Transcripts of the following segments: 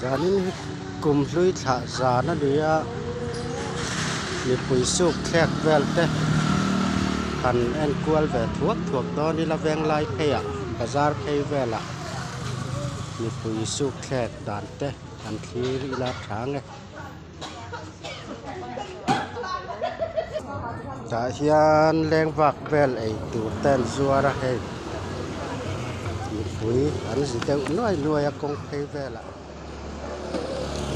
zanin kum hlui thla zana nia mi pui suk thlek vel te kan en kual ve thuak do ni la veng lai phea bazar phei vela mi pui suk thlek dan te kan thlir ila thang e ta hian leng vak vel ei tu ten zuara hei mi pui an si teu noi a kong phei vela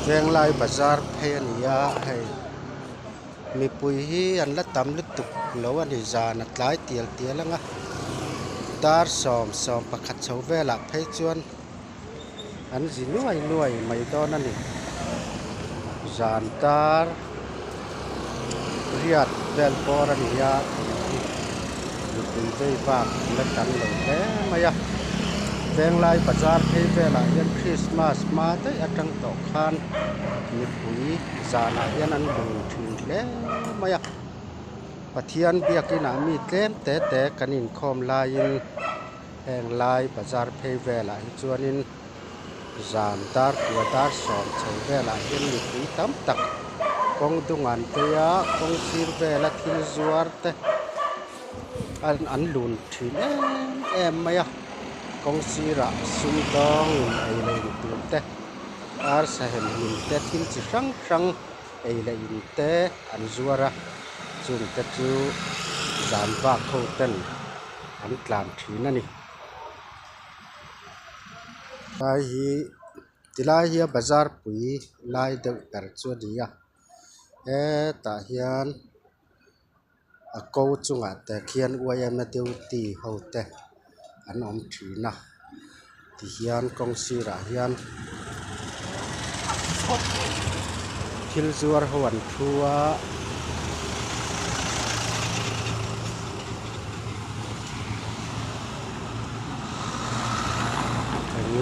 veng lai bazar phei ania hei mi pui hi an la tam lu tuk lo ani zana tlai tial anga dar som pakhat chho vela phei chuan an ji nuai mai don ani zan dar riat vel por ania mi pui vei vak la kan lo le maya veng lai bazar phei vela yan Christmas ma te atang to khan mi pui zana yan an bung thin le maya pathian biakina mi tlem te kanin khom lain heng lai bazar phei vela hi chuanin zan dar tua dar som chei vela hin mi pui tam tak kong dungan te ya kong sir vela thil zuar te an lun thin em maya kong sira sum dong ei le tu te ar sahem hin te thil chi sang ei le in te an zuara chung te chu zan va kho ten an tlam thin ani tai hi tilai hi bazar pui lai deuh tar chu dia ta hian a ko chunga te khian uam na deu ti ho te an om thina ti hian kong sira hian thil zuar hoan thua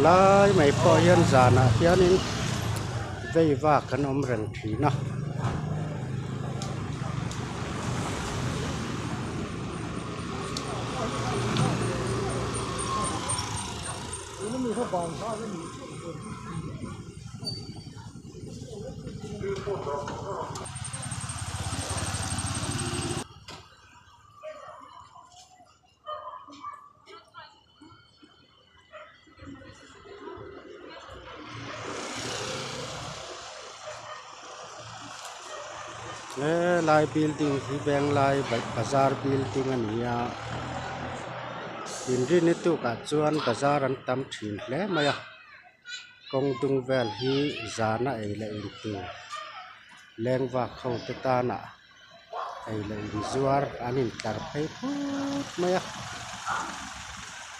lai mai po hian zana hianin vei va kan om reng thina lai building hi beng lai bazar building ania in rin tu ka chuan bazar an tam thin hle maya kong dung vel hi zana ei la in tu leng va kho te ta na ei la in zuar anin tar phei phut maya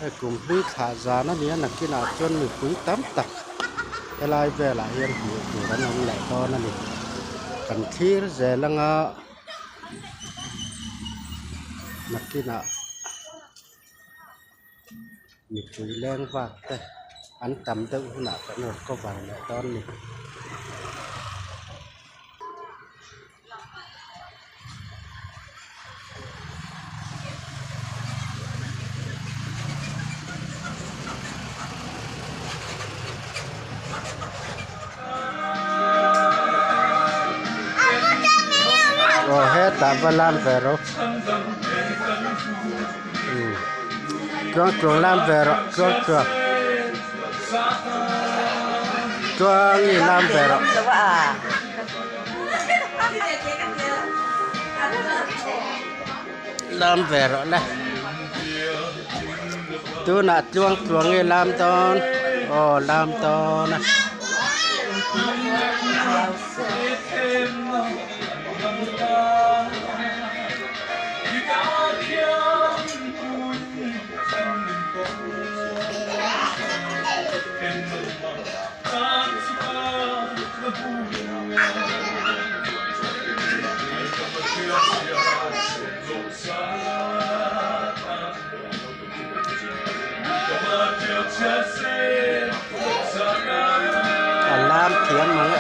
ai kum hlui thla zana nia nakina chuan mi pui tam tak elai vela hian hi tu ran om lai don ani kan thlir zelanga nakina mi pui leng vak te an tam deuh huna kan ot ko van le don ni ta balam vero con lam vero con ni lam vero lam vero la tu na chuang ni lam ton lam ton lam thiam mange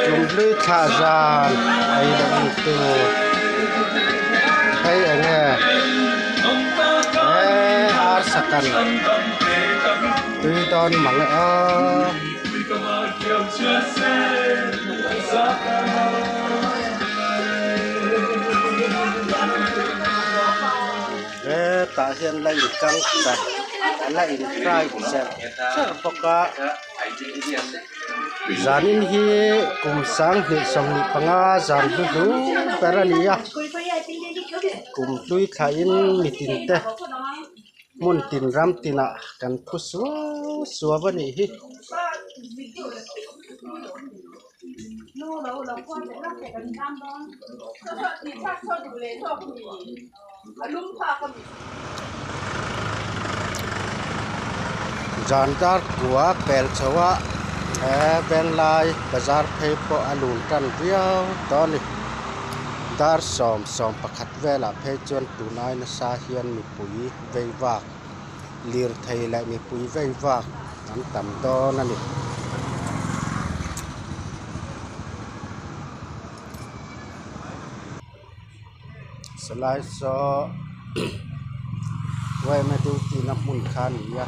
Kumpli Tarzan ai dang tu ai anga arsakan tui ton mang ta hian lai kang sa lai try sa poka zanin hi kum sang hi som ni panga zan du perania kum tui thain mitin te mun tin ram tina kan phusu suwani hi Jandar gua pel chawa ben lai bazar phei po alun kan riau toni dar som pakhat vela phei chon tunai na sa hian mi pui veivak lir thei lai mi pui veivak an tam do na ni salai so wai ma du ti na mun khan ya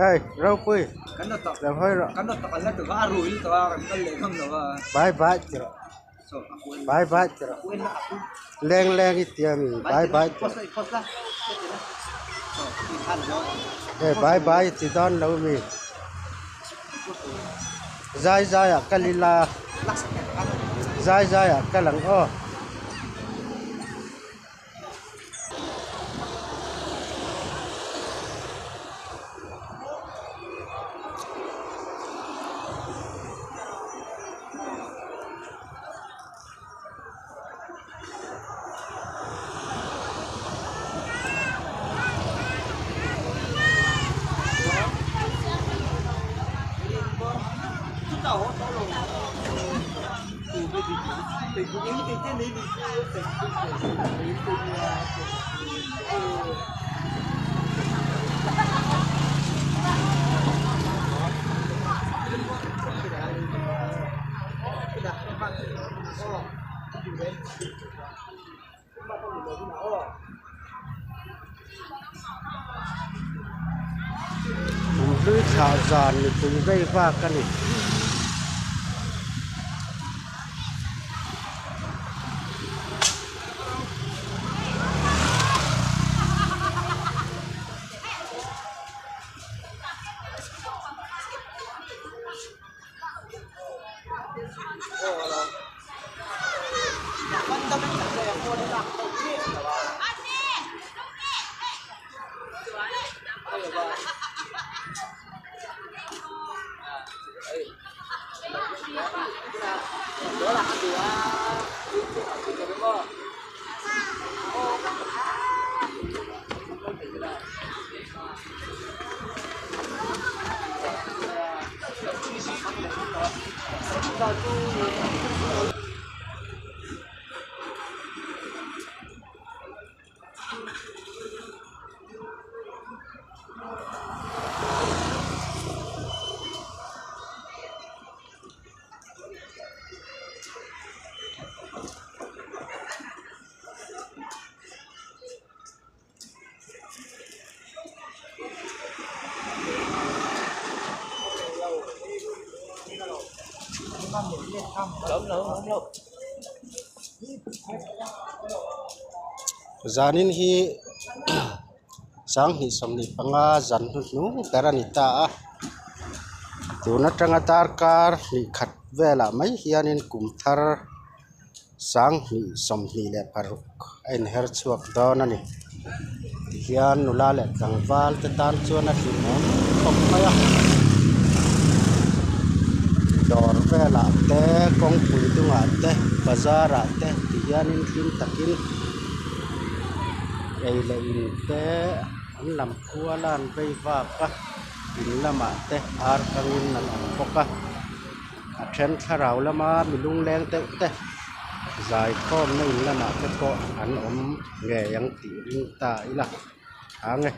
Hey, rau pui. Kan to. Dah hoi ro. Kan to kan tu baru il to kan le kham no ba. Bye jero. So aku. Bye jero. Aku nak aku. Leng itiami. Bye. Pos lah. So, kan jo. Bye ti don lo mi. Zai kalila. Zai kalang oh. Thì cũng những cái trên đấy thì ลุยข่าวสารนี่คุยได้ว่ากันนี่zanin hi sang hi somni panga zan nu karanita tuna tanga tarkar ni khat vela mai hianin kumthar sang hi somni le paruk en her chuak donani hian nula le tangwal te tan chuana hlimon khop maya dor vela te kongpui tunga te bazara te hianin tin takin ei le in te an lam khualan veiwa ka in lama te ar kangin nan an poka a then tharau lama milung leng te te zai khom na in lama te ko an om nge yang ti ring ta ila ange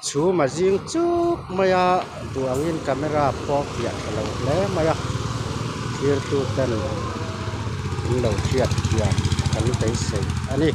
chu ma jing chuk maya duangin camera pok ya lo le maya here to ten in lo thiat ya kan dei sei ani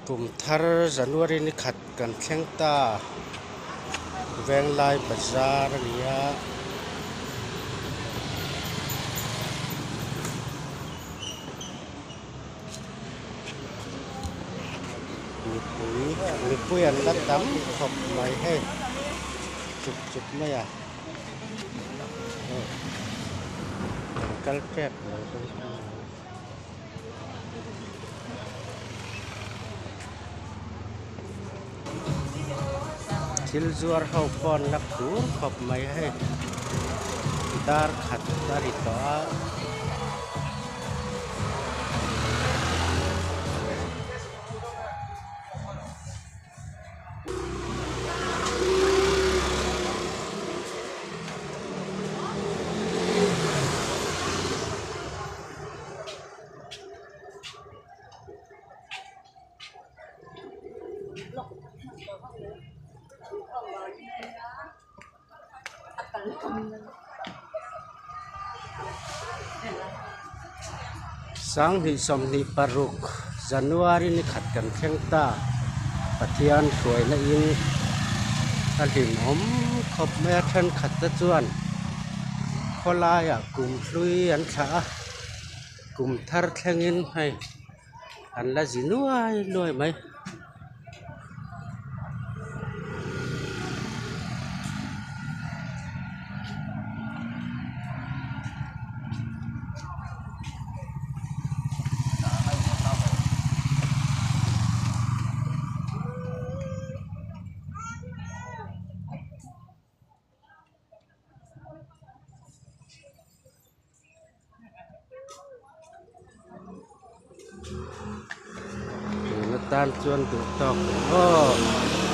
Kumthar January ni khat kan thlengta venglai bazar nia mipui an la tam khop mai he chuk mai à kal trek lo til zuar hau pon lak tur khop mai he dar khat dari to sang hi somni paruk January ni khat kan thlengta pathian thoi na in an him om khop me than khat ta chuan kholaya kum thlui an tha kum thar thlengin hai an la zinuai loi mai tan chuan du tok o